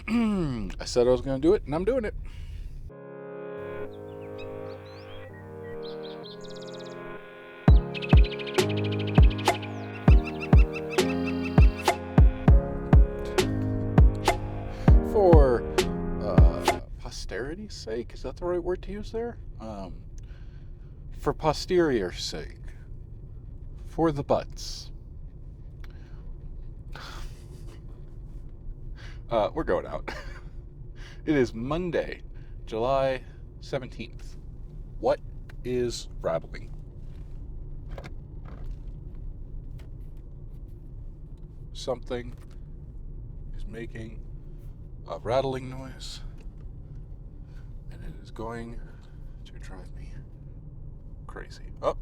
I said I was going to do it, and I'm doing it. For posterity's sake, is that the right word to use there? For posterior's sake, for the butts, we're going out. It is Monday, July 17th. What is rattling? Something is making a rattling noise, and it is going to drive me crazy. Oh,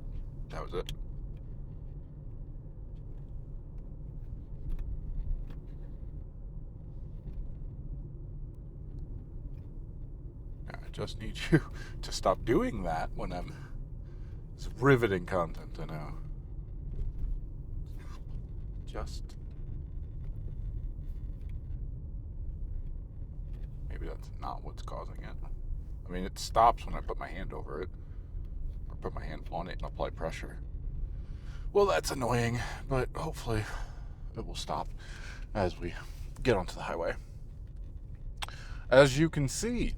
that was it. Now, I just need you to stop doing that when I'm... It's riveting content, I know. Just... Maybe that's not what's causing it. I mean, it stops when I put my hand over it, or put my hand on it and apply pressure. Well, that's annoying, but hopefully it will stop as we get onto the highway. As you can see,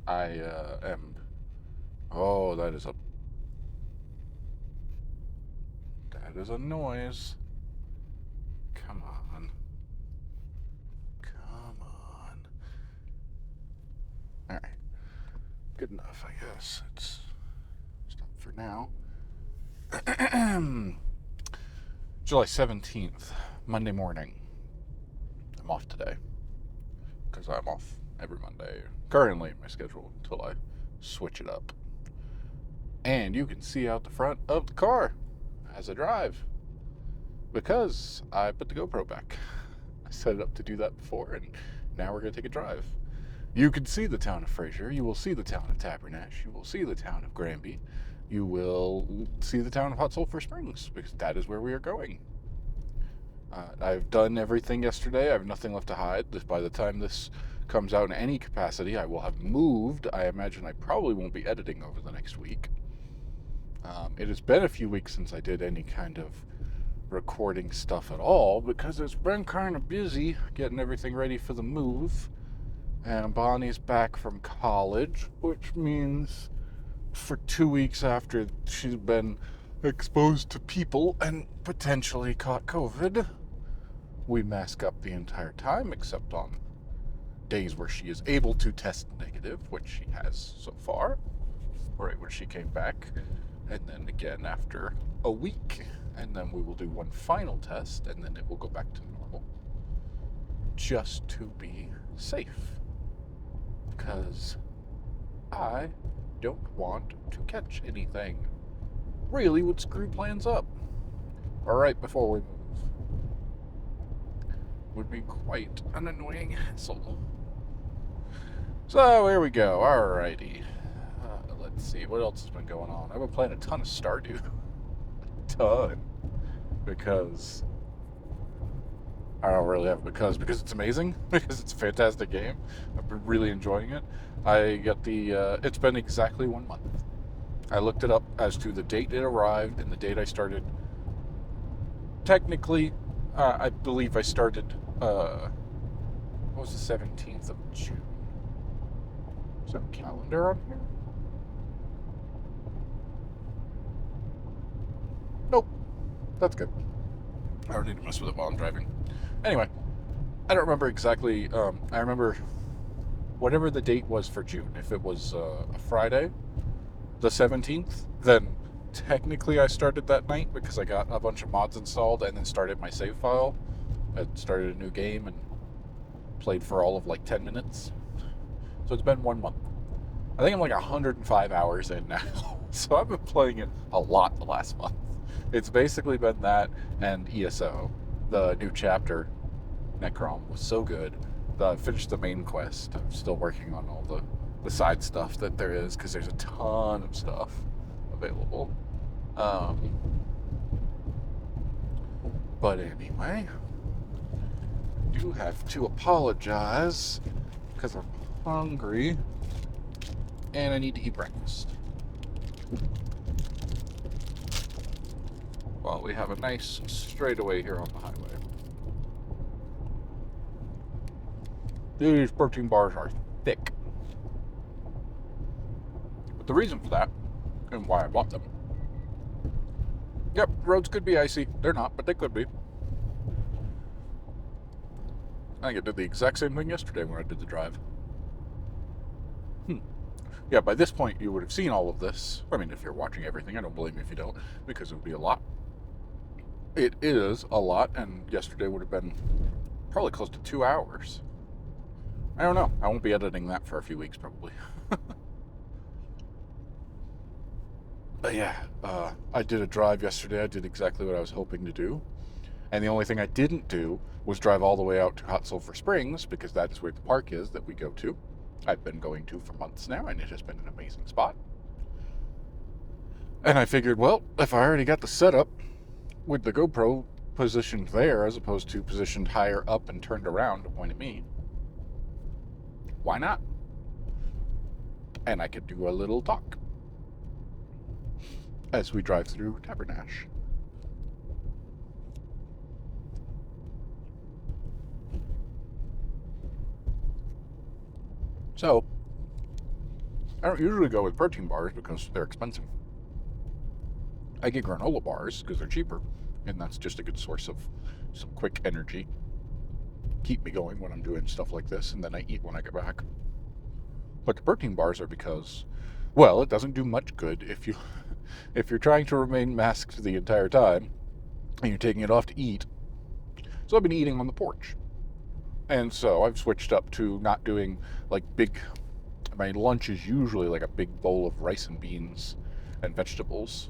I am... Oh, that is a noise. Come on. Come on. Alright. Good enough, I guess. It's stop for now. July 17th, Monday morning. I'm off today. Because I'm off every Monday. Currently in my schedule until I switch it up. And you can see out the front of the car as I drive. Because I put the GoPro back. I set it up to do that before, and now we're going to take a drive. You can see the town of Fraser. You will see the town of Tabernash. You will see the town of Granby. You will see the town of Hot Sulphur Springs, because that is where we are going. I've done everything yesterday. I have nothing left to hide. By the time this comes out in any capacity, I will have moved. I imagine I probably won't be editing over the next week. It has been a few weeks since I did any kind of recording stuff at all, because it's been kind of busy getting everything ready for the move. And Bonnie's back from college, which means for 2 weeks after she's been exposed to people and potentially caught COVID, we mask up the entire time, except on days where she is able to test negative, which she has so far, right when she came back, and then again after a week, and then we will do one final test, and then it will go back to normal, just to be safe, because I don't want to catch anything. Really would screw plans up. Alright, before we move. Would be quite an annoying hassle. So, here we go. Alrighty. Let's see, what else has been going on? I've been playing a ton of Stardew. A ton. Because... I don't really have because it's amazing. Because it's a fantastic game. I've been really enjoying it. I got the... it's been exactly 1 month. I looked it up as to the date it arrived and the date I started. Technically, I believe I started, what was the 17th of June? Is there a calendar on here? Nope. That's good. I don't need to mess with it while I'm driving. Anyway, I don't remember exactly, I remember whatever the date was for June. If it was a Friday, the 17th, then technically I started that night because I got a bunch of mods installed and then started my save file. I started a new game and played for all of like 10 minutes. So it's been 1 month. I think I'm like 105 hours in now. So I've been playing it a lot the last month. It's basically been that and ESO. The new chapter, Necrom, was so good. I finished the main quest. I'm still working on all the side stuff that there is, because there's a ton of stuff available. But anyway, do have to apologize because I'm hungry and I need to eat breakfast. Well, we have a nice straightaway here on the highway. These protein bars are thick. But the reason for that, and why I bought them. Yep, roads could be icy. They're not, but they could be. I think I did the exact same thing yesterday when I did the drive. Yeah, by this point you would have seen all of this. I mean, if you're watching everything, I don't blame you if you don't, because it would be a lot. It is a lot, and yesterday would have been probably close to 2 hours. I don't know. I won't be editing that for a few weeks, probably. But yeah, I did a drive yesterday. I did exactly what I was hoping to do. And the only thing I didn't do was drive all the way out to Hot Sulphur Springs, because that is where the park is that we go to. I've been going to for months now, and it has been an amazing spot. And I figured, well, if I already got the setup with the GoPro positioned there as opposed to positioned higher up and turned around to point at me, why not? And I could do a little talk as we drive through Tabernash. So, I don't usually go with protein bars because they're expensive. I get granola bars because they're cheaper, and that's just a good source of some quick energy. Keep me going when I'm doing stuff like this, and then I eat when I get back. But the protein bars are because, well, it doesn't do much good if you're trying to remain masked the entire time and you're taking it off to eat. So I've been eating on the porch. And so I've switched up to not doing like my lunch is usually like a big bowl of rice and beans and vegetables.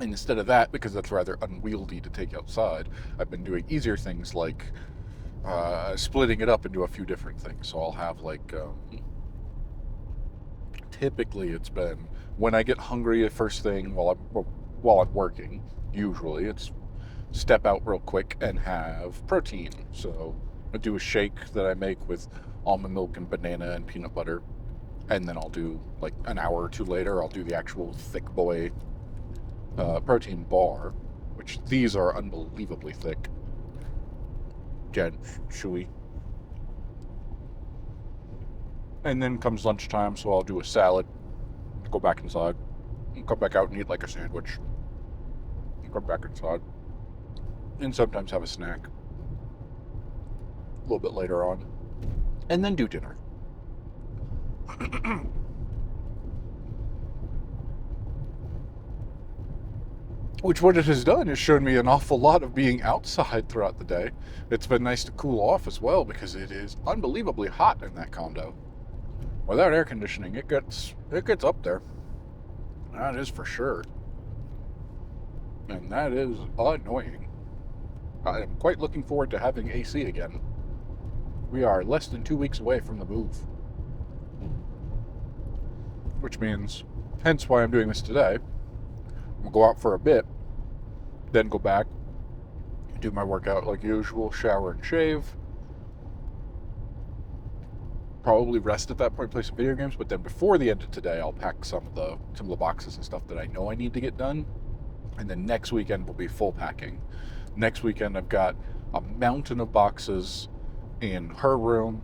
And instead of that, because that's rather unwieldy to take outside, I've been doing easier things like splitting it up into a few different things. So I'll have like, typically it's been when I get hungry at first thing while I'm working, usually it's step out real quick and have protein. So I do a shake that I make with almond milk and banana and peanut butter. And then I'll do, like an hour or two later, I'll do the actual thick boy protein bar, which these are unbelievably thick. Chewy. And then comes lunchtime, so I'll do a salad, go back inside, and come back out and eat like a sandwich. And come back inside. And sometimes have a snack a little bit later on. And then do dinner. Which what it has done is shown me an awful lot of being outside throughout the day. It's been nice to cool off as well because it is unbelievably hot in that condo. Without air conditioning, it gets up there. That is for sure. And that is annoying. I am quite looking forward to having AC again. We are less than 2 weeks away from the move. Which means, hence why I'm doing this today. I'm going to go out for a bit, then go back, do my workout like usual, shower and shave. Probably rest at that point, play some video games, but then before the end of today, I'll pack some of the boxes and stuff that I know I need to get done. And then next weekend will be full packing. Next weekend I've got a mountain of boxes in her room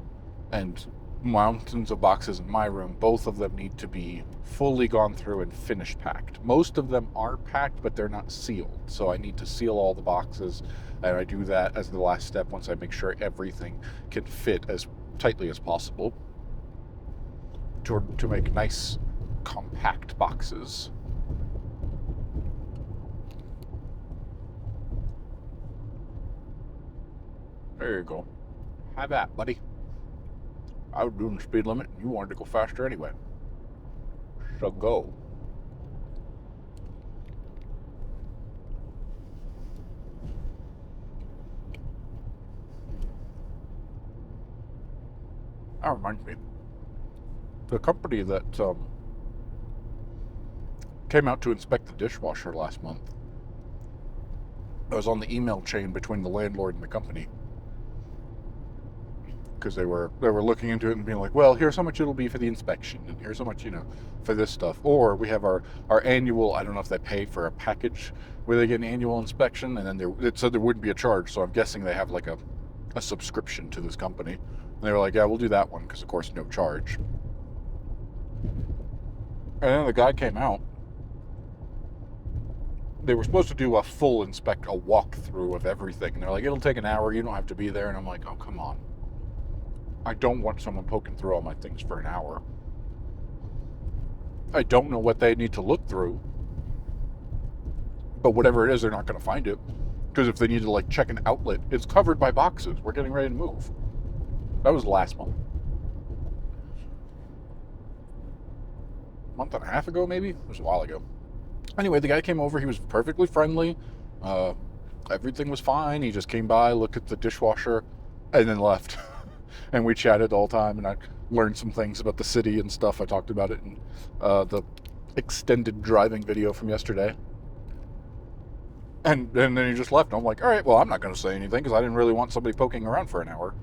and mountains of boxes in my room. Both of them need to be fully gone through and finished packed. Most of them are packed, but they're not sealed. So I need to seal all the boxes, and I do that as the last step once I make sure everything can fit as tightly as possible to make nice, compact boxes. There you go. Have that, buddy. I was doing the speed limit, and you wanted to go faster anyway. So go. That reminds me. The company that came out to inspect the dishwasher last month, I was on the email chain between the landlord and the company. because they were looking into it and being like, well, here's how much it'll be for the inspection, and here's how much, for this stuff. Or we have our annual, I don't know if they pay for a package where they get an annual inspection, and then it said there wouldn't be a charge, so I'm guessing they have like a subscription to this company. And they were like, yeah, we'll do that one, because of course no charge. And then the guy came out. They were supposed to do a full a walkthrough of everything. And they're like, it'll take an hour, you don't have to be there. And I'm like, oh, come on. I don't want someone poking through all my things for an hour. I don't know what they need to look through. But whatever it is, they're not going to find it. Because if they need to, like, check an outlet, it's covered by boxes. We're getting ready to move. That was last month. Month and a half ago, maybe? It was a while ago. Anyway, the guy came over. He was perfectly friendly. Everything was fine. He just came by, looked at the dishwasher, and then left. And we chatted all the time, and I learned some things about the city and stuff. I talked about it in the extended driving video from yesterday. And then he just left. And I'm like, all right, well, I'm not going to say anything because I didn't really want somebody poking around for an hour,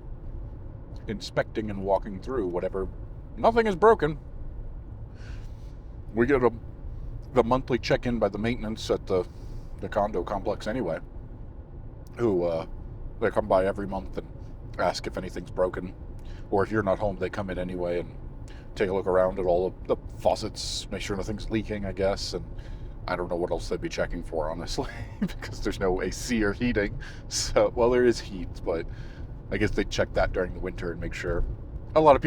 inspecting and walking through whatever. Nothing is broken. We get the monthly check-in by the maintenance at the condo complex anyway, who they come by every month and ask if anything's broken, or if you're not home, they come in anyway and take a look around at all of the faucets, make sure nothing's leaking, I guess, and I don't know what else they'd be checking for, honestly, because there's no AC or heating. So, well, there is heat, but I guess they check that during the winter and make sure. A lot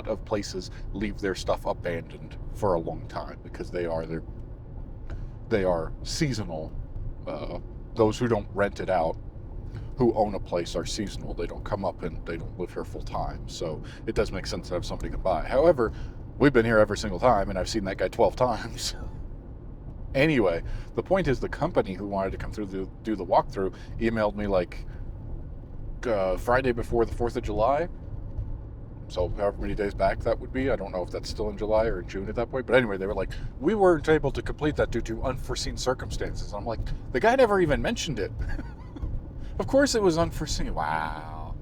of places leave their stuff abandoned for a long time because they are seasonal. Those who don't rent it out, who own a place, are seasonal. They don't come up and they don't live here full time. So it does make sense to have somebody come by. However, we've been here every single time, and I've seen that guy 12 times. Anyway, the point is the company who wanted to come through do the walkthrough emailed me like Friday before the 4th of July. So however many days back that would be. I don't know if that's still in July or in June at that point. But anyway, they were like, we weren't able to complete that due to unforeseen circumstances. And I'm like, the guy never even mentioned it. Of course it was unforeseen. Wow.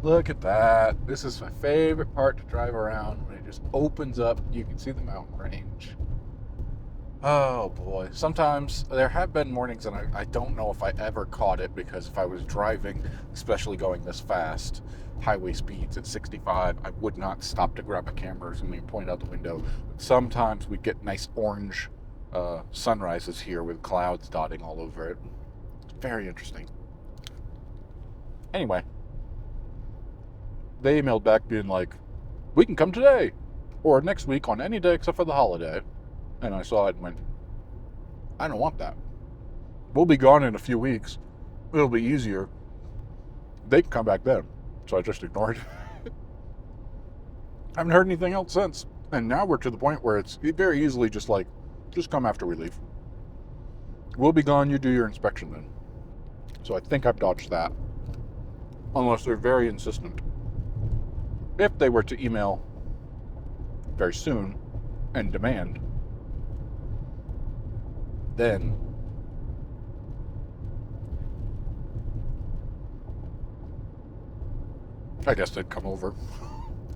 Look at that. This is my favorite part to drive around. When it just opens up, you can see the mountain range. Oh boy. Sometimes there have been mornings and I don't know if I ever caught it, because if I was driving, especially going this fast, highway speeds at 65, I would not stop to grab a camera or something and point out the window. Sometimes we get nice orange sunrises here with clouds dotting all over it. It's very interesting. Anyway, they emailed back being like, we can come today or next week on any day except for the holiday. And I saw it and went, I don't want that. We'll be gone in a few weeks. It'll be easier. They can come back then. So I just ignored it. I haven't heard anything else since. And now we're to the point where it's very easily just like, just come after we leave. We'll be gone, you do your inspection then. So I think I've dodged that. Unless they're very insistent. If they were to email very soon and demand, then I guess they'd come over.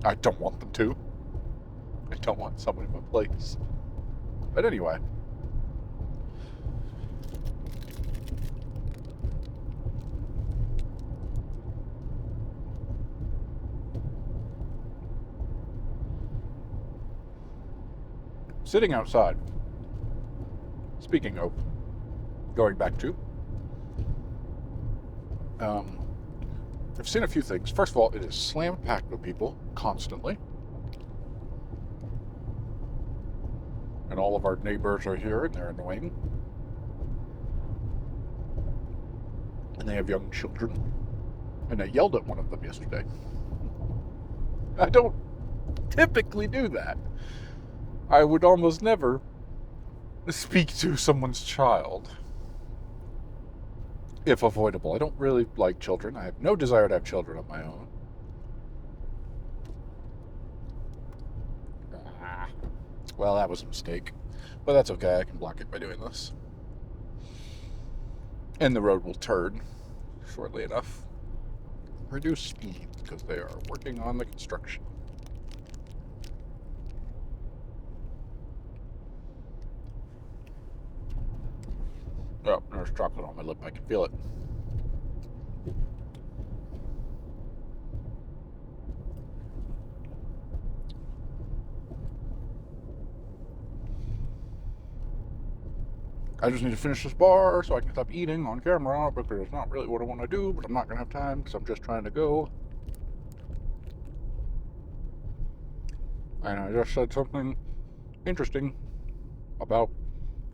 I don't want them to. I don't want someone in my place. But anyway. Sitting outside. Speaking of going back to, I've seen a few things. First of all, it is slam-packed with people constantly. And all of our neighbors are here and they're annoying. And they have young children. And I yelled at one of them yesterday. I don't typically do that. I would almost never speak to someone's child, if avoidable. I don't really like children. I have no desire to have children of my own. Well, that was a mistake. But that's okay. I can block it by doing this. And the road will turn shortly enough. reduce speed because they are working on the construction. Oh, there's chocolate on my lip. I can feel it. I just need to finish this bar so I can stop eating on camera because it's not really what I want to do, but I'm not going to have time because I'm just trying to go. And I just said something interesting about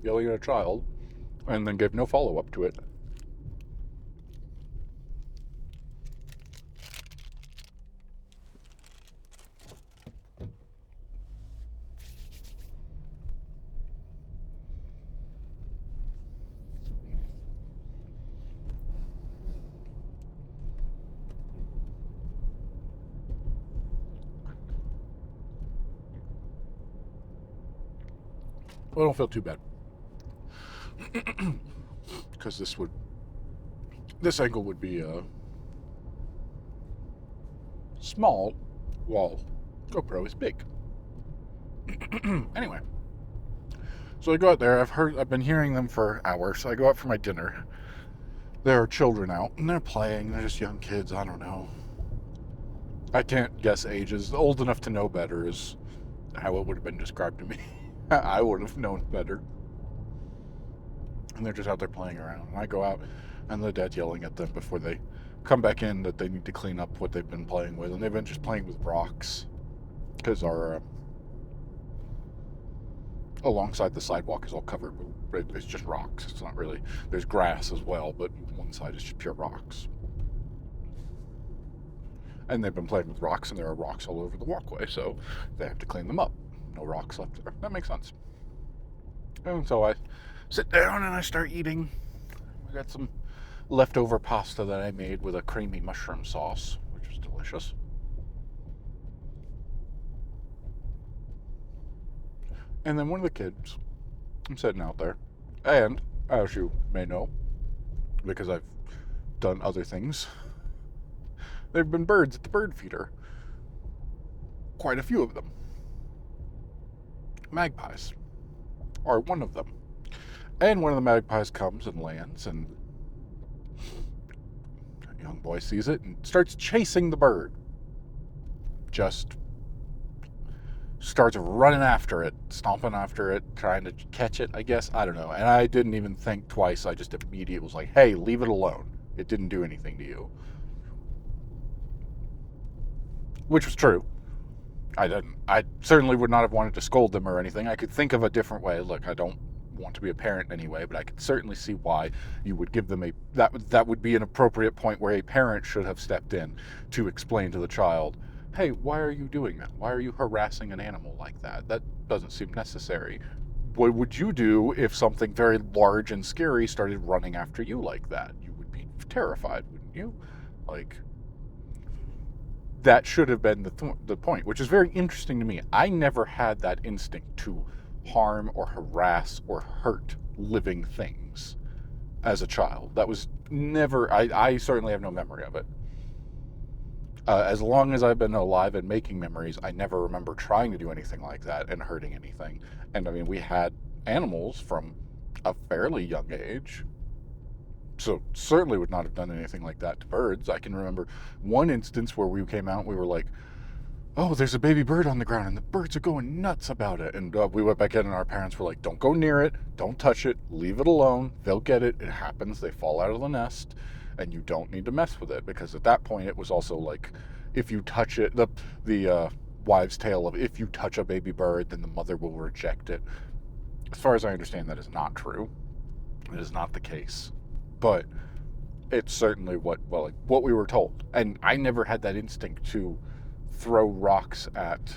yelling at a child and then gave no follow-up to it. Well, I don't feel too bad. Because this angle would be small while GoPro is big. Anyway, so I go out there. I've been hearing them for hours. So I go out for my dinner. There are children out, and they're playing. They're just young kids. I don't know. I can't guess ages. Old enough to know better is how it would have been described to me. I would have known better. And they're just out there playing around. And I go out, and the dad's yelling at them before they come back in that they need to clean up what they've been playing with. And they've been just playing with rocks. Because our alongside the sidewalk is all covered with, it's just rocks. It's not really, there's grass as well, but one side is just pure rocks. And they've been playing with rocks, and there are rocks all over the walkway, so they have to clean them up. No rocks left there. That makes sense. And so I sit down and I start eating. I got some leftover pasta that I made with a creamy mushroom sauce, which was delicious. And then one of the kids, I'm sitting out there, and as you may know, because I've done other things, there have been birds at the bird feeder. Quite a few of them. Magpies are one of them. And one of the magpies comes and lands, and a young boy sees it and starts chasing the bird. Just starts running after it, stomping after it, trying to catch it, I guess. I don't know. And I didn't even think twice. I just immediately was like, hey, leave it alone. It didn't do anything to you. Which was true. I certainly would not have wanted to scold them or anything. I could think of a different way. Look, I don't want to be a parent anyway, but I could certainly see why you would give them that would be an appropriate point where a parent should have stepped in to explain to the child, hey, why are you doing that? Why are you harassing an animal like that? That doesn't seem necessary. What would you do if something very large and scary started running after you like that? You would be terrified, wouldn't you? Like, that should have been the point, which is very interesting to me. I never had that instinct to harm or harass or hurt living things as a child. That was never, I certainly have no memory of it. As long as I've been alive and making memories, I never remember trying to do anything like that and hurting anything. And I mean, we had animals from a fairly young age, so certainly would not have done anything like that to birds. I can remember one instance where we came out and we were like, oh, there's a baby bird on the ground and the birds are going nuts about it. And we went back in and our parents were like, don't go near it, don't touch it, leave it alone, they'll get it, it happens, they fall out of the nest, and you don't need to mess with it. Because at that point it was also like, if you touch it, the wives' tale of if you touch a baby bird, then the mother will reject it. As far as I understand, that is not true. It is not the case. But it's certainly what we were told. And I never had that instinct to throw rocks at.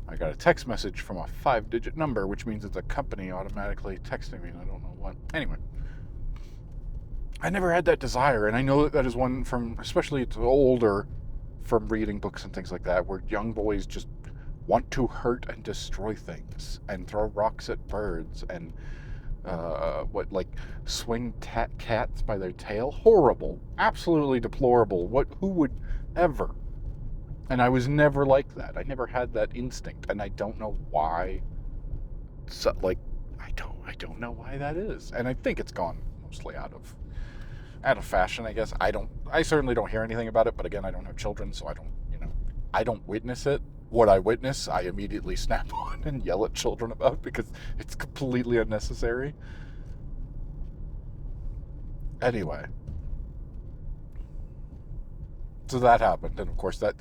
I got a text message from a 5-digit number, which means it's a company automatically texting me. I don't know what. Anyway, I never had that desire, and I know that is one from, especially it's older, from reading books and things like that, where young boys just want to hurt and destroy things and throw rocks at birds. And like swing cats by their tail. Horrible, absolutely deplorable. Who would ever? And I was never like that. I never had that instinct, and I don't know why. So, like, I don't know why that is, and I think it's gone mostly out of fashion. I guess I certainly don't hear anything about it. But again, I don't have children, so I don't witness it. What I witness, I immediately snap on and yell at children about because it's completely unnecessary. Anyway, so that happened, and of course that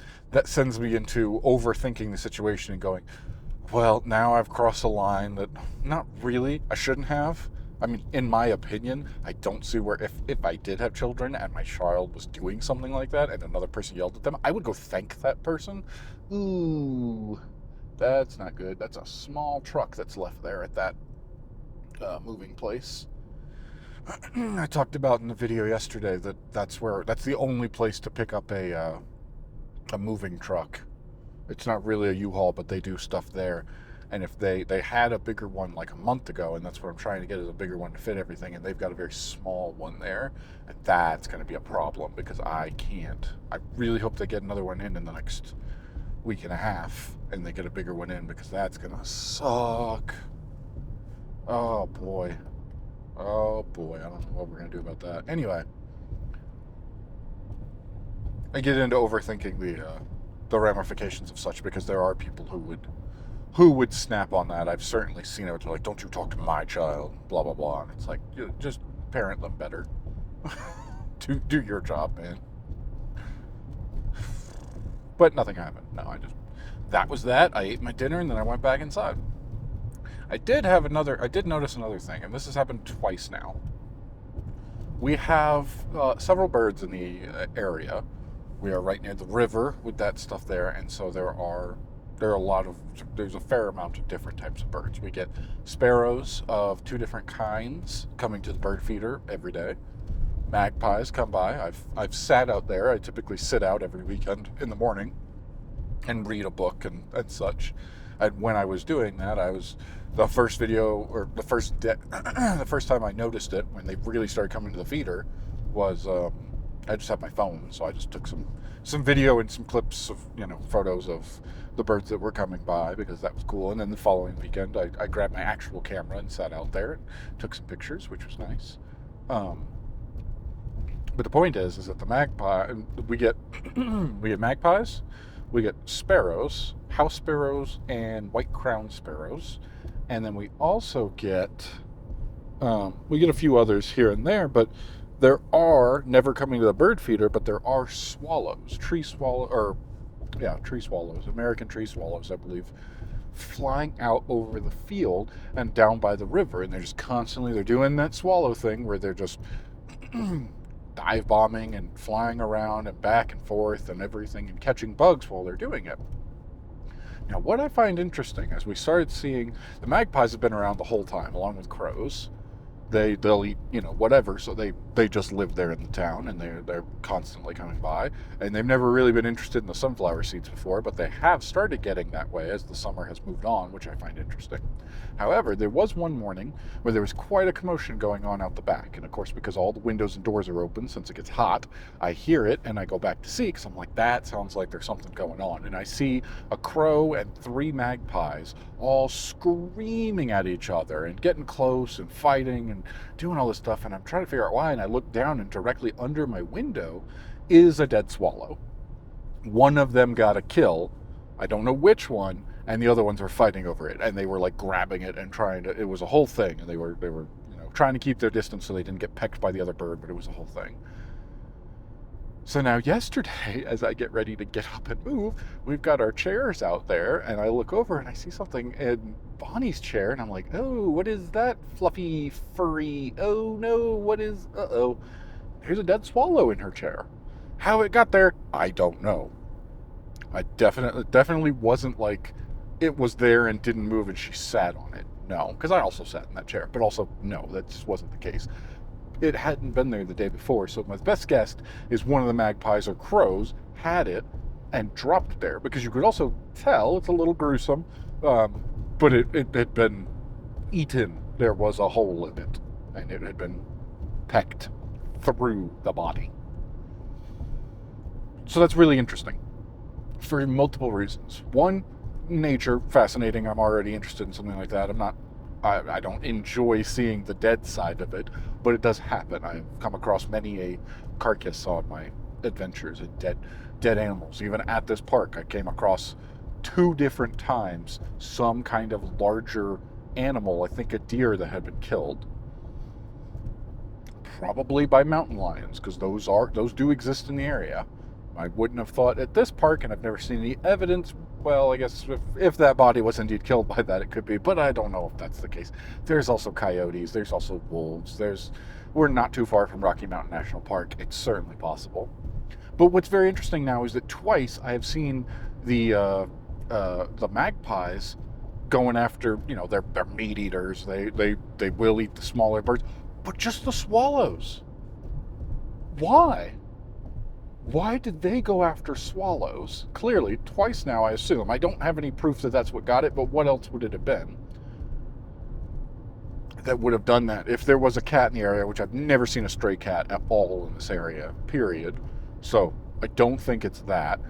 sends me into overthinking the situation and going, well, now I've crossed a line that not really I shouldn't have. I mean, in my opinion, I don't see where if I did have children and my child was doing something like that and another person yelled at them, I would go thank that person. Ooh, that's not good. That's a small truck that's left there at that moving place. I talked about in the video yesterday that's the only place to pick up a moving truck. It's not really a U-Haul, but they do stuff there. And if they had a bigger one like a month ago, and that's what I'm trying to get is a bigger one to fit everything, and they've got a very small one there, and that's going to be a problem because I can't. I really hope they get another one in the next week and a half, and they get a bigger one in because that's going to suck. Oh boy. Oh boy, I don't know what we're going to do about that. Anyway, I get into overthinking the ramifications of such because there are people who would snap on that. I've certainly seen it. They're like, don't you talk to my child, blah, blah, blah. And it's like, just parent them better. do your job, man. But nothing happened. No, that was that. I ate my dinner and then I went back inside. I did notice another thing, and this has happened twice now. We have several birds in the area. We are right near the river with that stuff there, and so there's a fair amount of different types of birds. We get sparrows of two different kinds coming to the bird feeder every day. Magpies come by. I've sat out there. I typically sit out every weekend in the morning and read a book and such. And when I was doing that, the first video, or the first time I noticed it, when they really started coming to the feeder, was I just had my phone, so I just took some video and some clips of photos of the birds that were coming by because that was cool. And then the following weekend, I grabbed my actual camera and sat out there and took some pictures, which was nice. But the point is that the magpie, we get magpies, we get sparrows, house sparrows, and white crowned sparrows. And then we also get a few others here and there, but there are, never coming to the bird feeder, but there are swallows, tree swallows, American tree swallows, I believe, flying out over the field and down by the river. And they're doing that swallow thing where they're just dive bombing and flying around and back and forth and everything and catching bugs while they're doing it. Now, what I find interesting as we started seeing, the magpies have been around the whole time, along with crows. They'll eat, whatever, so they just live there in the town, and they're constantly coming by. And they've never really been interested in the sunflower seeds before, but they have started getting that way as the summer has moved on, which I find interesting. However, there was one morning where there was quite a commotion going on out the back. And of course, because all the windows and doors are open, since it gets hot, I hear it and I go back to see, because I'm like, that sounds like there's something going on. And I see a crow and 3 magpies all screaming at each other and getting close and fighting and doing all this stuff. And I'm trying to figure out why. And I look down, and directly under my window is a dead swallow. One of them got a kill. I don't know which one. And the other ones were fighting over it, and they were like grabbing it and it was a whole thing, and they were trying to keep their distance so they didn't get pecked by the other bird, but it was a whole thing. So now yesterday, as I get ready to get up and move, we've got our chairs out there, and I look over and I see something in Bonnie's chair, and I'm like, oh, what is that fluffy, furry, oh no, there's a dead swallow in her chair. How it got there, I don't know. I definitely wasn't like it was there and didn't move and she sat on it. No, because I also sat in that chair. But also, no, that just wasn't the case. It hadn't been there the day before, so my best guess is one of the magpies or crows had it and dropped there, because you could also tell it's a little gruesome, but it had been eaten there was a hole in it, and it had been pecked through the body. So that's really interesting for multiple reasons. One, nature, fascinating. I'm already interested in something like that. I don't enjoy seeing the dead side of it, but it does happen. I've come across many a carcass on my adventures and dead animals. Even at this park, I came across 2 different times some kind of larger animal, I think a deer that had been killed. Probably by mountain lions, because those do exist in the area. I wouldn't have thought at this park, and I've never seen any evidence. Well, I guess if that body was indeed killed by that, it could be, but I don't know if that's the case. There's also coyotes, there's also wolves, we're not too far from Rocky Mountain National Park. It's certainly possible. But what's very interesting now is that twice I have seen the magpies going after, they're meat eaters. They will eat the smaller birds, but just the swallows. Why? Why did they go after swallows? Clearly, twice now, I assume. I don't have any proof that that's what got it, but what else would it have been that would have done that? If there was a cat in the area, which I've never seen a stray cat at all in this area, period. So I don't think it's that.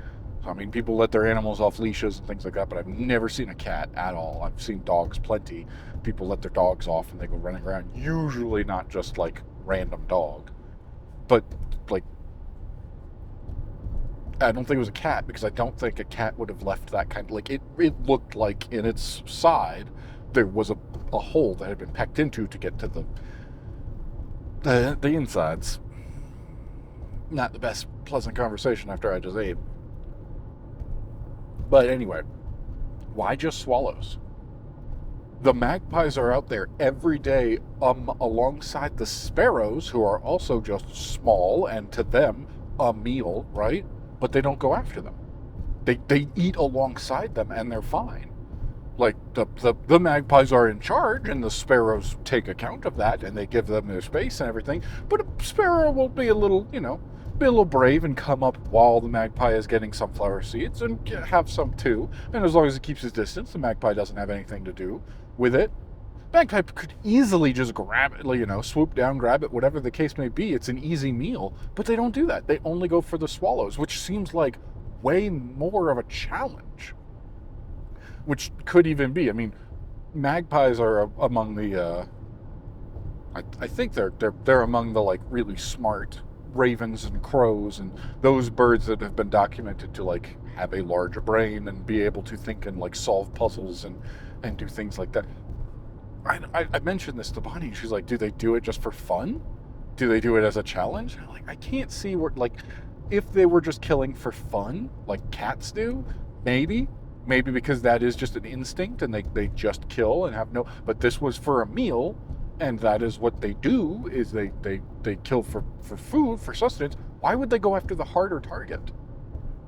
I mean, people let their animals off leashes and things like that, but I've never seen a cat at all. I've seen dogs plenty. People let their dogs off and they go running around. Usually not just like random dog, but like, I don't think it was a cat, because I don't think a cat would have left that kind of, like, it looked like in its side there was a hole that had been pecked into to get to the insides. Not the best pleasant conversation after I just ate. But anyway, why just swallows? The magpies are out there every day alongside the sparrows, who are also just small and to them a meal, right? But they don't go after them. They eat alongside them and they're fine. Like the magpies are in charge and the sparrows take account of that and they give them their space and everything. But a sparrow will be a little brave and come up while the magpie is getting sunflower seeds and have some too. And as long as it keeps its distance, the magpie doesn't have anything to do with it. Magpie could easily just grab it, swoop down, grab it, whatever the case may be. It's an easy meal, but they don't do that. They only go for the swallows, which seems like way more of a challenge. Which could even be, I mean, magpies are among the, I think they're among the like really smart ravens and crows and those birds that have been documented to like have a larger brain and be able to think and like solve puzzles and do things like that. I mentioned this to Bonnie. She's like, do they do it just for fun? Do they do it as a challenge? I'm like, I can't see where, like, if they were just killing for fun, like cats do, maybe because that is just an instinct and they just kill and have no, but this was for a meal and that is what they do, is they kill for food, for sustenance. Why would they go after the harder target?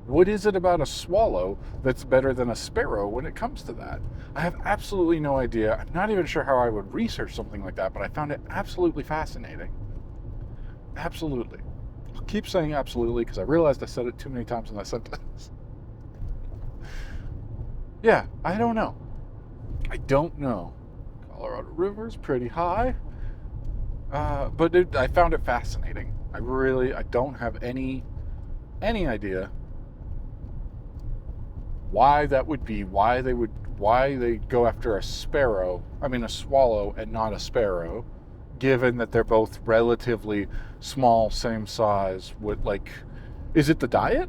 What is it about a swallow that's better than a sparrow when it comes to that? I have absolutely no idea. I'm not even sure how I would research something like that, but I found it absolutely fascinating. Absolutely. I'll keep saying absolutely because I realized I said it too many times in that sentence. Yeah, I don't know. Colorado River's pretty high, but I found it fascinating. I don't have any idea why that would be, why they go after a swallow and not a sparrow, given that they're both relatively small, same size. Is it the diet?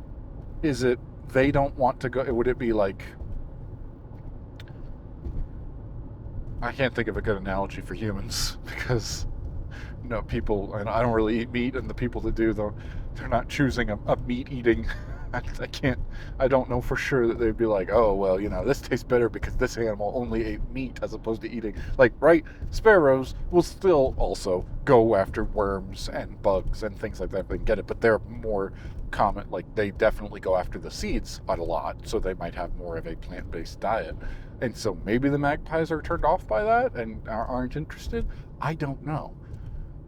Is it they don't want to go? Would it be like, I can't think of a good analogy for humans because people, and I don't really eat meat, and the people that do, though, they're not choosing a meat eating. I don't know for sure that they'd be like, oh, well, this tastes better because this animal only ate meat as opposed to eating, right? Sparrows will still also go after worms and bugs and things like that if they can get it, but they're more common, they definitely go after the seeds a lot, so they might have more of a plant-based diet. And so maybe the magpies are turned off by that and aren't interested. I don't know.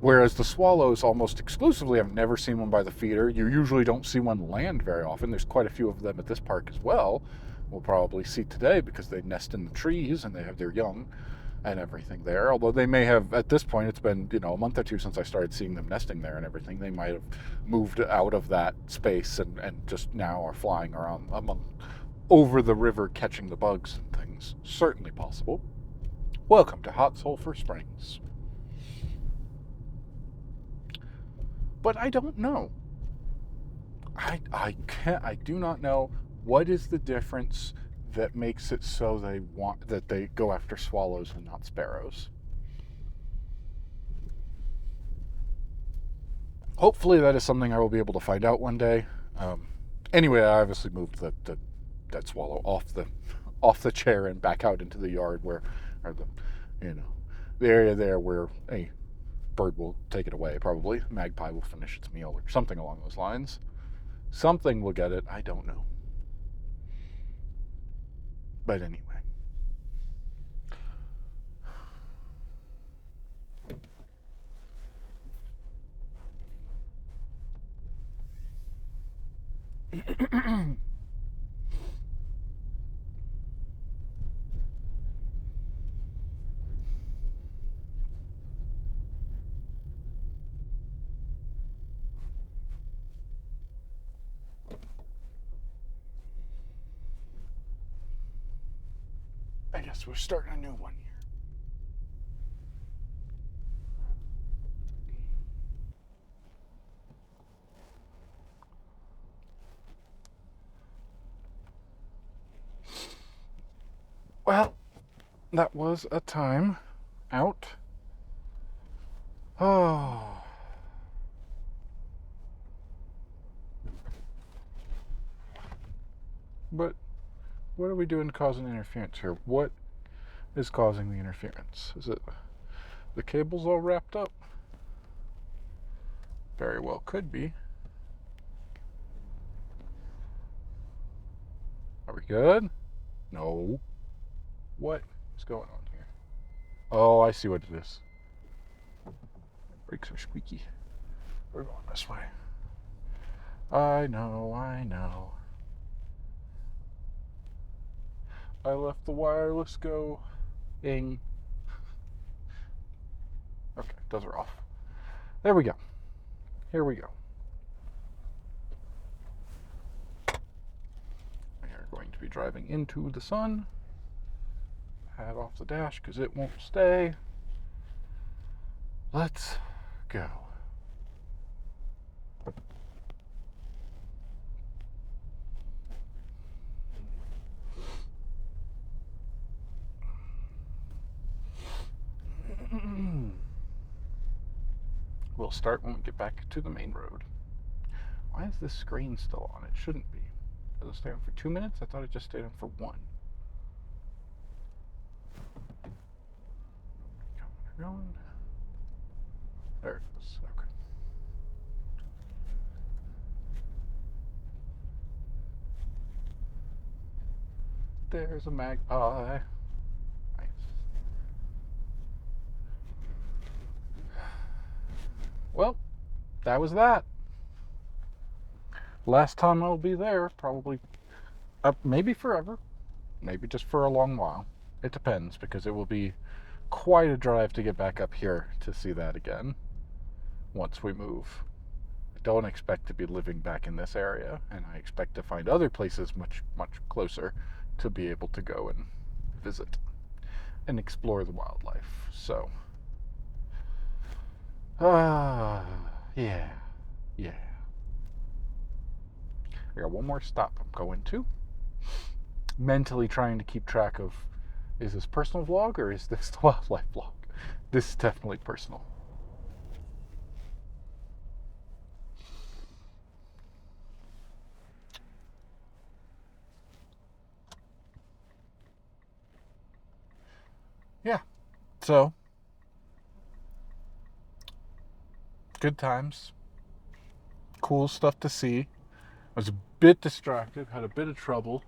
Whereas the swallows, almost exclusively, I've never seen one by the feeder. You usually don't see one land very often. There's quite a few of them at this park as well. We'll probably see today because they nest in the trees and they have their young. and everything there. Although they may have, at this point, it's been, a month or two since I started seeing them nesting there and everything. They might have moved out of that space and just now are flying around over the river catching the bugs and things. Certainly possible. Welcome to Hot Sulphur Springs. But I don't know. I do not know what is the difference that makes it so they go after swallows and not sparrows. Hopefully that is something I will be able to find out one day. Anyway, I obviously moved that swallow off the chair and back out into the yard the area there where a bird will take it away. Probably magpie will finish its meal or something along those lines. Something will get it. I don't know. But anyway. I guess we're starting a new one here. Well, that was a time out. Oh. But what are we doing causing interference here? What is causing the interference? Is it the cable's all wrapped up? Very well could be. Are we good? No. What is going on here? Oh, I see what it is. Brakes are squeaky. We're going this way. I know. I left the wireless going. Okay, those are off. There we go. Here we go. We are going to be driving into the sun. Hat off the dash because it won't stay. Let's go. We'll start when we get back to the main road. Why is this screen still on? It shouldn't be. Does it stay on for 2 minutes? I thought it just stayed on for 1. Going. There it goes. Okay. There's a magpie. Nice. Well, that was that. Last time I'll be there, probably, maybe forever, maybe just for a long while. It depends, because it will be quite a drive to get back up here to see that again once we move. I don't expect to be living back in this area, and I expect to find other places much, much closer to be able to go and visit and explore the wildlife. So, yeah. I got one more stop I'm going to. Mentally trying to keep track of, is this personal vlog or is this the wildlife vlog? This is definitely personal. Yeah, so good times, cool stuff to see. I was a bit distracted, had a bit of trouble.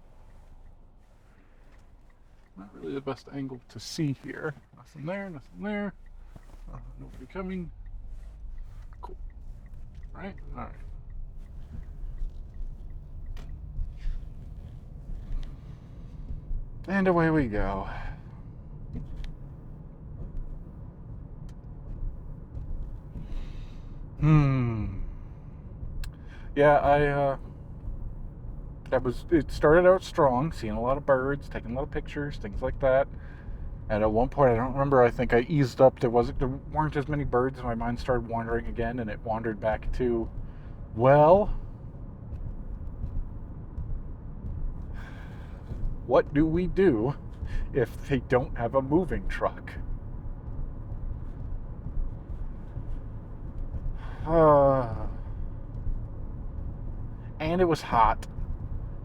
Not really the best angle to see here. Nothing there. Nobody coming. Cool. Right? Alright. And away we go. Yeah, it started out strong, seeing a lot of birds, taking a lot of pictures, things like that. And at one point, I don't remember, I think I eased up. There weren't as many birds, and my mind started wandering again, and it wandered back to, well, what do we do if they don't have a moving truck? And it was hot.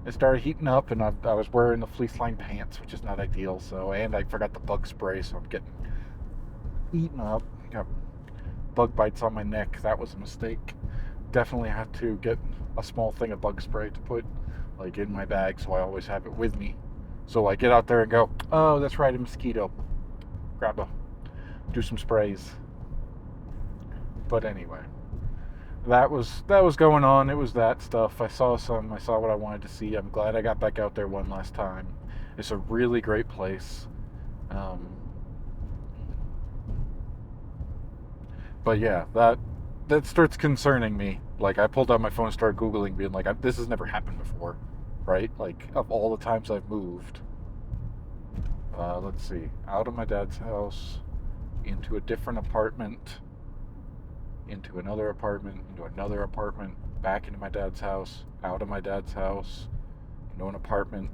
It started heating up, and I was wearing the fleece-lined pants, which is not ideal. So, and I forgot the bug spray, so I'm getting eaten up. Got bug bites on my neck. That was a mistake. Definitely had to get a small thing of bug spray to put like in my bag, so I always have it with me. So I get out there and go, oh, that's right, a mosquito. Do some sprays. But anyway, that was going on. It was that stuff. I saw what I wanted to see. I'm glad I got back out there one last time. It's a really great place. But yeah, that starts concerning me. Like, I pulled out my phone and started Googling, being like, this has never happened before, right? Like, of all the times I've moved. Let's see. Out of my dad's house, into a different apartment, into another apartment, back into my dad's house, out of my dad's house, into an apartment.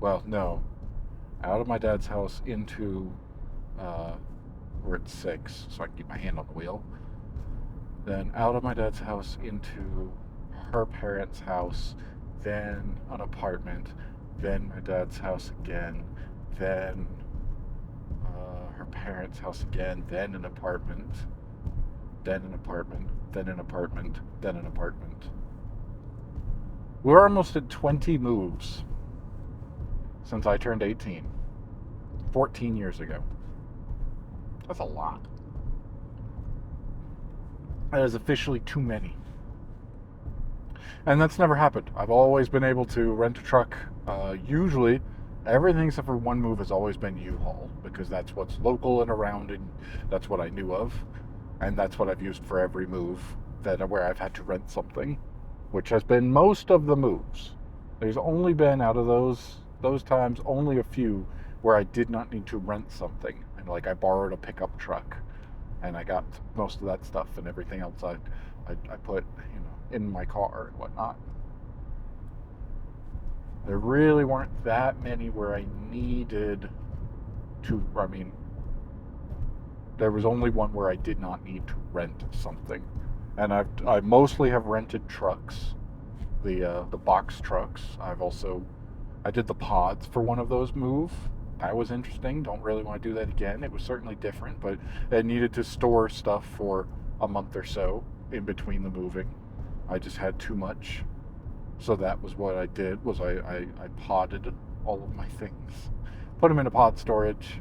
Well, no. Out of my dad's house into, we're at 6, so I can keep my hand on the wheel. Then out of my dad's house into her parents' house, then an apartment, then my dad's house again, then her parents' house again, then an apartment, then an apartment, then an apartment, then an apartment. We're almost at 20 moves since I turned 18, 14 years ago. That's a lot. That is officially too many. And that's never happened. I've always been able to rent a truck. Usually, everything except for one move has always been U-Haul, because that's what's local and around, and that's what I knew of. And that's what I've used for every move where I've had to rent something, which has been most of the moves. There's only been, out of those times, only a few where I did not need to rent something. And like, I borrowed a pickup truck, and I got most of that stuff, and everything else I put, in my car and whatnot. There really weren't that many where I needed to, there was only one where I did not need to rent something. And I mostly have rented trucks, the box trucks. I did the pods for one of those move. That was interesting. Don't really want to do that again. It was certainly different, but I needed to store stuff for a month or so in between the moving. I just had too much. So that was what I did, was I podded all of my things. Put them in a pod storage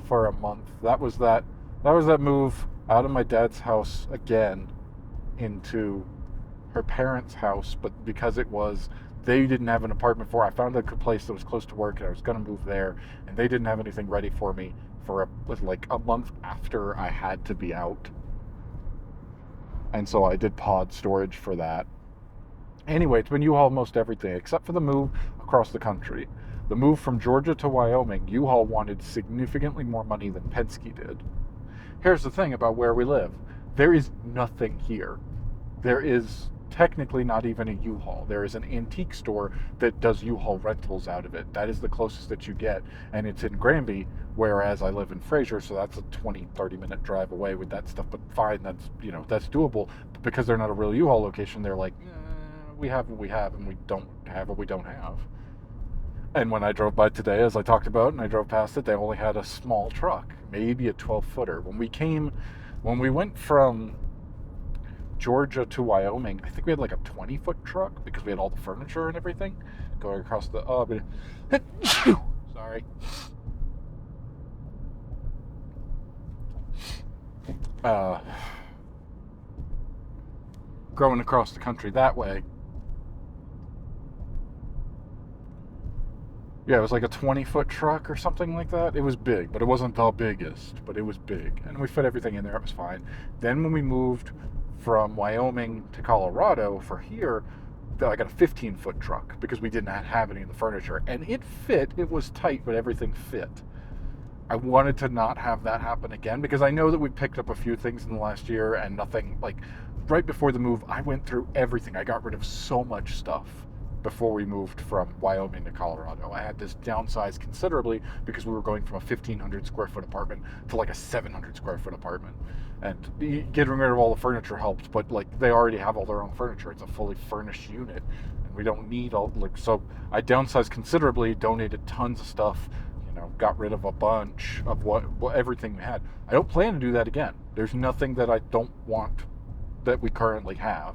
for a month. That was that move out of my dad's house again into her parents' house, but because they didn't have an apartment for, I found a place that was close to work, and I was going to move there, and they didn't have anything ready for me with like a month after I had to be out. And so I did pod storage for that. Anyway, it's been U-Haul most everything, except for the move across the country. The move from Georgia to Wyoming, U-Haul wanted significantly more money than Penske did. Here's the thing about where we live. There is nothing here. There is technically not even a U-Haul. There is an antique store that does U-Haul rentals out of it. That is the closest that you get, and it's in Granby, whereas I live in Fraser, so that's a 20-30 minute drive away with that stuff. But fine, that's doable. But because they're not a real U-Haul location, they're like, we have what we have, and we don't have what we don't have. And when I drove by today, as I talked about, and I drove past it, they only had a small truck, maybe a 12-footer. When we went from Georgia to Wyoming, I think we had like a 20-foot truck, because we had all the furniture and everything going across the, sorry. Going across the country that way. Yeah, it was like a 20-foot truck or something like that. It was big, but it wasn't the biggest, but it was big. And we fit everything in there. It was fine. Then when we moved from Wyoming to Colorado for here, I got a 15-foot truck because we didn't have any of the furniture. And it fit. It was tight, but everything fit. I wanted to not have that happen again because I know that we picked up a few things in the last year and nothing like right before the move, I went through everything. I got rid of so much stuff before we moved from Wyoming to Colorado. I had this downsized considerably because we were going from a 1,500 square foot apartment to like a 700 square foot apartment. And getting rid of all the furniture helped, but like they already have all their own furniture. It's a fully furnished unit, and we don't need all like so. I downsized considerably, donated tons of stuff, got rid of a bunch of what everything we had. I don't plan to do that again. There's nothing that I don't want that we currently have.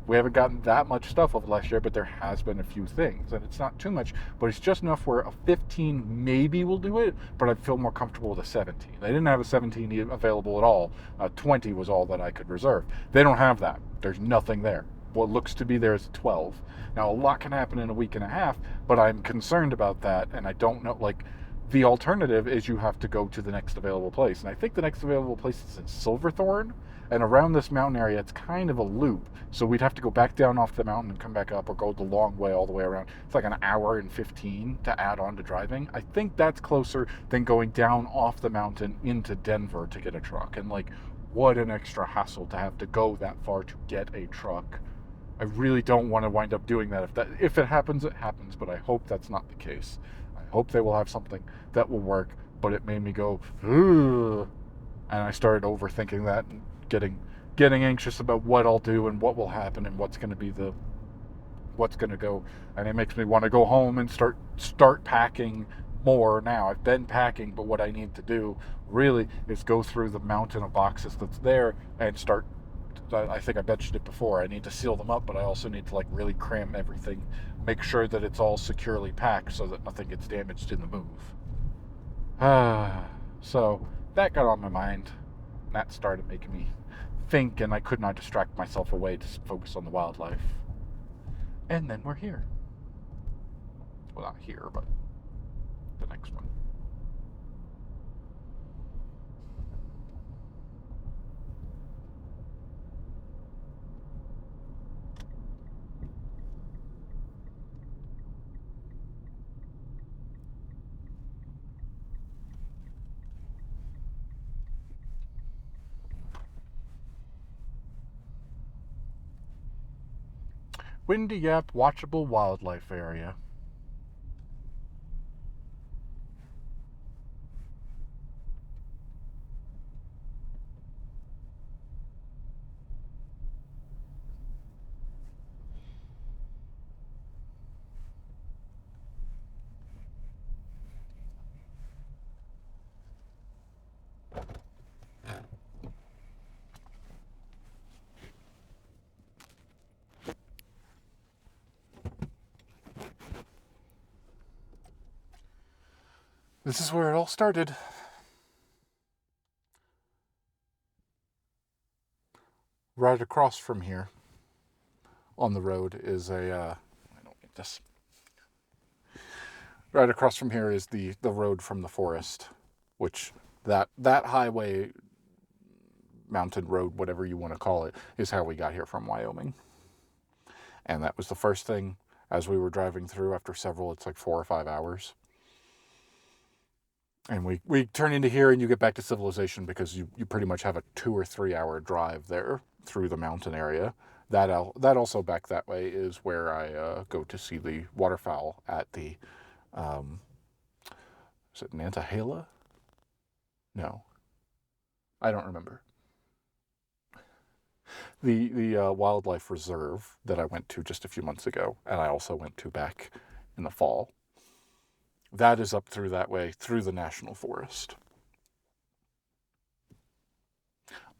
We haven't gotten that much stuff over the last year, but there has been a few things, and it's not too much, but it's just enough where a 15 maybe will do it, but I'd feel more comfortable with a 17. They didn't have a 17 available at all. 20 was all that I could reserve. They don't have that. There's nothing there. What looks to be there is a 12. Now, a lot can happen in a week and a half, but I'm concerned about that, and I don't know, like, the alternative is you have to go to the next available place. And I think the next available place is in Silverthorne. And around this mountain area, it's kind of a loop. So we'd have to go back down off the mountain and come back up or go the long way all the way around. It's like an hour and 15 to add on to driving. I think that's closer than going down off the mountain into Denver to get a truck. And like, what an extra hassle to have to go that far to get a truck. I really don't want to wind up doing that. If it happens, it happens. But I hope that's not the case. Hope they will have something that will work, but it made me go, ugh. And I started overthinking that and getting anxious about what I'll do and what will happen and what's going to go, and it makes me want to go home and start packing more now. I've been packing, but what I need to do really is go through the mountain of boxes that's there and start. I think I mentioned it before. I need to seal them up, but I also need to like really cram everything, make sure that it's all securely packed so that nothing gets damaged in the move. So that got on my mind. That started making me think, and I could not distract myself away to focus on the wildlife. And then we're here. Well, not here, but the next one. Windy Gap Watchable Wildlife Area. This is where it all started. Right across from here on the road is I don't need this. Right across from here is the road from the forest, which that highway, mountain road, whatever you want to call it, is how we got here from Wyoming. And that was the first thing as we were driving through after several, it's like 4 or 5 hours. And we turn into here and you get back to civilization because you pretty much have a 2 or 3 hour drive there through the mountain area. That also back that way is where I go to see the waterfowl at the, is it Nantahala? No, I don't remember. The wildlife reserve that I went to just a few months ago, and I also went to back in the fall. That is up through that way, through the national forest.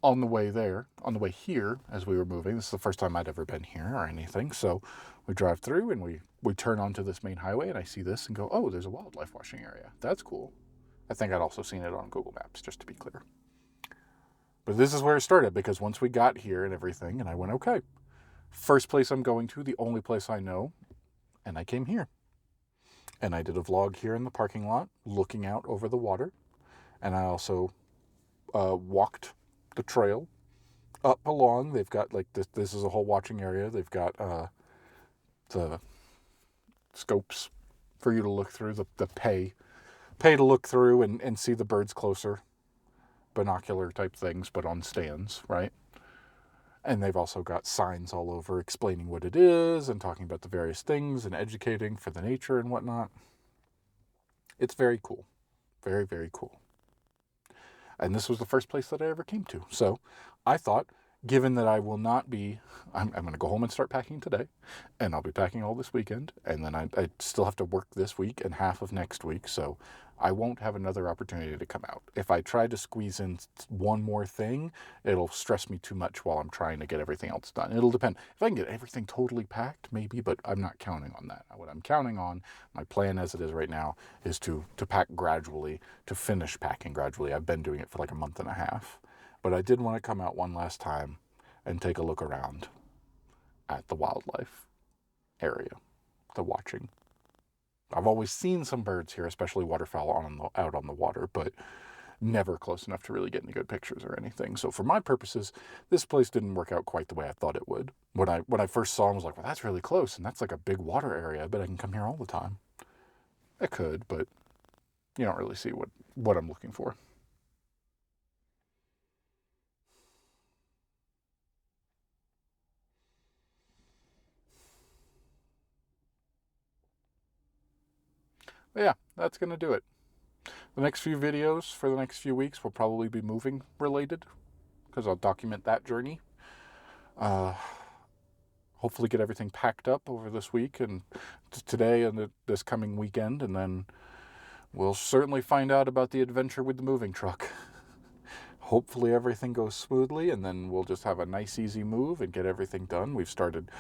On the way here, as we were moving, this is the first time I'd ever been here or anything, so we drive through and we turn onto this main highway, and I see this and go, oh, there's a wildlife watching area. That's cool. I think I'd also seen it on Google Maps, just to be clear. But this is where it started, because once we got here and everything, and I went, okay, first place I'm going to, the only place I know, and I came here. And I did a vlog here in the parking lot looking out over the water. And I also walked the trail up along. They've got like this is a whole watching area. They've got the scopes for you to look through, the pay to look through and see the birds closer, binocular type things, but on stands, right? And they've also got signs all over explaining what it is and talking about the various things and educating for the nature and whatnot. It's very cool. Very, very cool. And this was the first place that I ever came to. So I thought, given that I will not be, I'm going to go home and start packing today, and I'll be packing all this weekend, and then I still have to work this week and half of next week, so I won't have another opportunity to come out. If I try to squeeze in one more thing, it'll stress me too much while I'm trying to get everything else done. It'll depend. If I can get everything totally packed, maybe, but I'm not counting on that. What I'm counting on, my plan as it is right now, is to pack gradually, to finish packing gradually. I've been doing it for like a month and a half. But I did want to come out one last time and take a look around at the wildlife area, the watching. I've always seen some birds here, especially waterfowl out on the water, but never close enough to really get any good pictures or anything. So for my purposes, this place didn't work out quite the way I thought it would. When I first saw it, I was like, well, that's really close, and that's like a big water area. I bet I can come here all the time. I could, but you don't really see what I'm looking for. But yeah, that's going to do it. The next few videos for the next few weeks will probably be moving related because I'll document that journey. Hopefully get everything packed up over this week and today and this coming weekend, and then we'll certainly find out about the adventure with the moving truck. Hopefully everything goes smoothly, and then we'll just have a nice easy move and get everything done. We've started,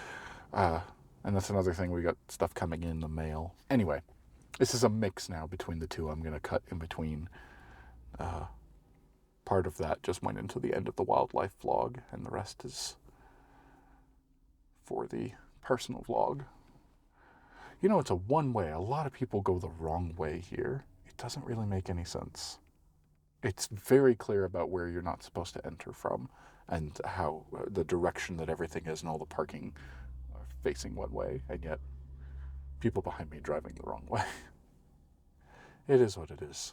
and that's another thing, we got stuff coming in the mail. Anyway, this is a mix now between the two. I'm going to cut in between. Part of that just went into the end of the wildlife vlog, and the rest is for the personal vlog. You know, it's a one-way. A lot of people go the wrong way here. It doesn't really make any sense. It's very clear about where you're not supposed to enter from and how the direction that everything is and all the parking are facing one way, and yet people behind me driving the wrong way. It is what it is.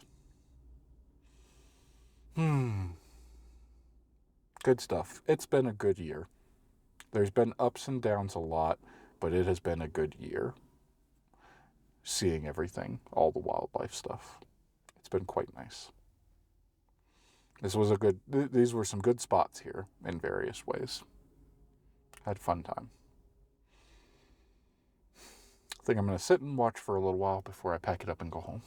Good stuff. It's been a good year. There's been ups and downs a lot, but it has been a good year. Seeing everything, all the wildlife stuff. It's been quite nice. These were some good spots here in various ways. Had a fun time. I think I'm going to sit and watch for a little while before I pack it up and go home.